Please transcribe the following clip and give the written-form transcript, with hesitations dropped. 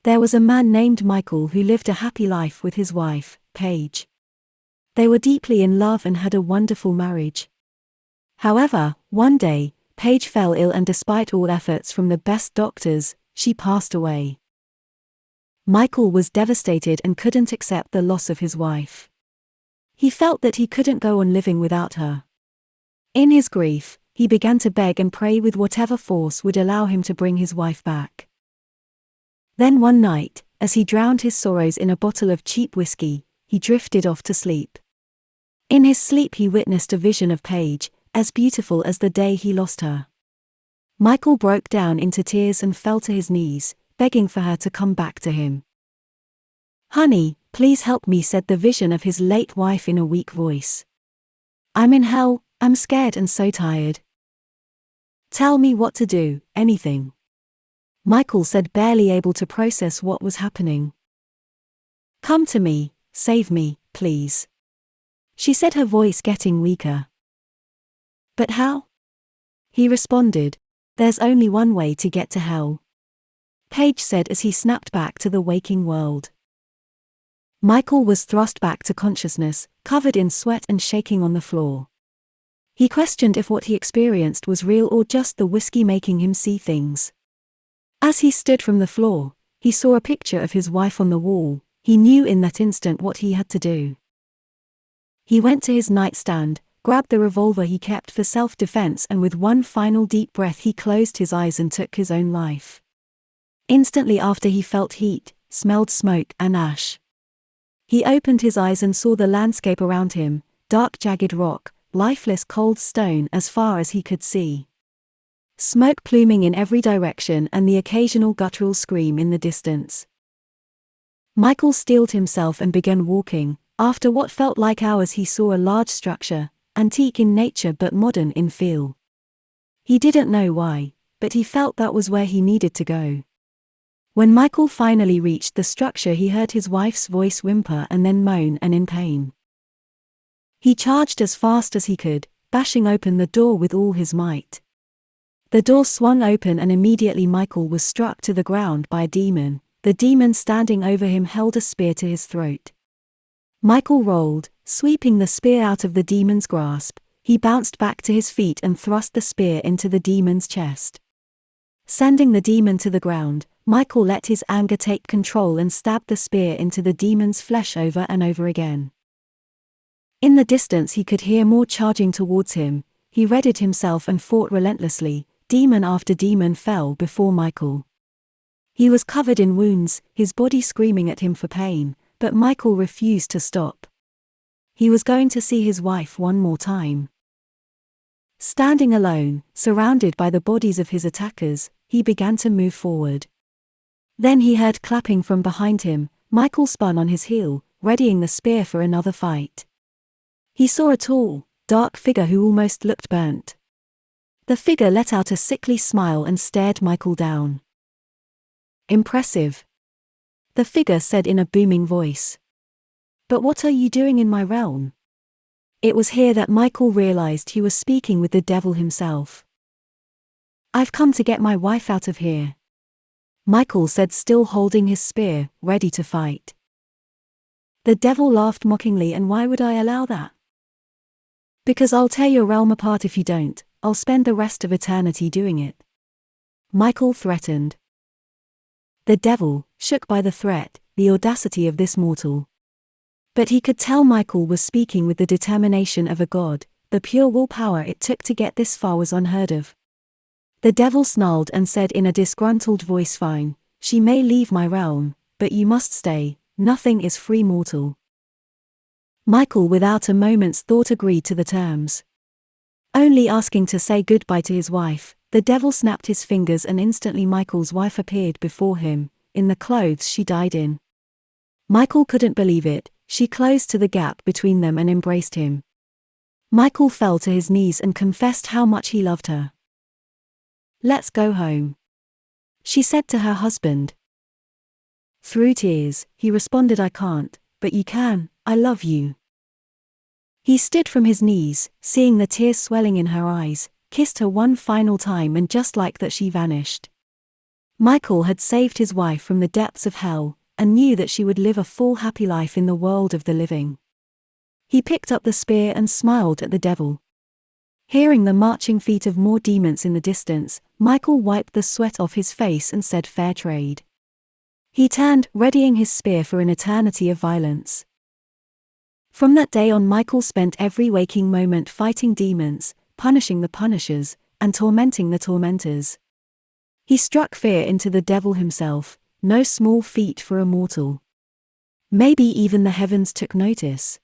There was a man named Michael who lived a happy life with his wife, Paige. They were deeply in love and had a wonderful marriage. However, one day, Paige fell ill and despite all efforts from the best doctors, she passed away. Michael was devastated and couldn't accept the loss of his wife. He felt that he couldn't go on living without her. In his grief, he began to beg and pray with whatever force would allow him to bring his wife back. Then one night, as he drowned his sorrows in a bottle of cheap whiskey, he drifted off to sleep. In his sleep he witnessed a vision of Paige, as beautiful as the day he lost her. Michael broke down into tears and fell to his knees, begging for her to come back to him. "Honey, please help me," said the vision of his late wife in a weak voice. "I'm in hell, I'm scared and so tired. Tell me what to do, anything." Michael said, barely able to process what was happening. "Come to me, save me, please," she said, her voice getting weaker. "But how?" he responded. "There's only one way to get to hell," Paige said as he snapped back to the waking world. Michael was thrust back to consciousness, covered in sweat and shaking on the floor. He questioned if what he experienced was real or just the whiskey making him see things. As he stood from the floor, he saw a picture of his wife on the wall. He knew in that instant what he had to do. He went to his nightstand, grabbed the revolver he kept for self-defense, and with one final deep breath he closed his eyes and took his own life. Instantly after, he felt heat, smelled smoke and ash. He opened his eyes and saw the landscape around him, dark jagged rock, lifeless cold stone as far as he could see. Smoke pluming in every direction and the occasional guttural scream in the distance. Michael steeled himself and began walking. After what felt like hours he saw a large structure, antique in nature but modern in feel. He didn't know why, but he felt that was where he needed to go. When Michael finally reached the structure, he heard his wife's voice whimper and then moan and in pain. He charged as fast as he could, bashing open the door with all his might. The door swung open and immediately Michael was struck to the ground by a demon. The demon standing over him held a spear to his throat. Michael rolled, sweeping the spear out of the demon's grasp. He bounced back to his feet and thrust the spear into the demon's chest. Sending the demon to the ground, Michael let his anger take control and stabbed the spear into the demon's flesh over and over again. In the distance he could hear more charging towards him. He readied himself and fought relentlessly. Demon after demon fell before Michael. He was covered in wounds, his body screaming at him for pain, but Michael refused to stop. He was going to see his wife one more time. Standing alone, surrounded by the bodies of his attackers, he began to move forward. Then he heard clapping from behind him. Michael spun on his heel, readying the spear for another fight. He saw a tall, dark figure who almost looked burnt. The figure let out a sickly smile and stared Michael down. "Impressive," the figure said in a booming voice. "But what are you doing in my realm?" It was here that Michael realized he was speaking with the devil himself. "I've come to get my wife out of here," Michael said, still holding his spear, ready to fight. The devil laughed mockingly. "And why would I allow that?" "Because I'll tear your realm apart if you don't. I'll spend the rest of eternity doing it," Michael threatened. The devil, shook by the threat, the audacity of this mortal. But he could tell Michael was speaking with the determination of a god. The pure willpower it took to get this far was unheard of. The devil snarled and said in a disgruntled voice, "Fine, she may leave my realm, but you must stay. Nothing is free, mortal." Michael without a moment's thought agreed to the terms. Only asking to say goodbye to his wife, the devil snapped his fingers and instantly Michael's wife appeared before him, in the clothes she died in. Michael couldn't believe it. She closed to the gap between them and embraced him. Michael fell to his knees and confessed how much he loved her. "Let's go home," she said to her husband. Through tears, he responded, "I can't, but you can, I love you." He stood from his knees, seeing the tears swelling in her eyes, kissed her one final time, and just like that she vanished. Michael had saved his wife from the depths of hell, and knew that she would live a full happy life in the world of the living. He picked up the spear and smiled at the devil. Hearing the marching feet of more demons in the distance, Michael wiped the sweat off his face and said, "Fair trade." He turned, readying his spear for an eternity of violence. From that day on, Michael spent every waking moment fighting demons, punishing the punishers, and tormenting the tormentors. He struck fear into the devil himself, no small feat for a mortal. Maybe even the heavens took notice.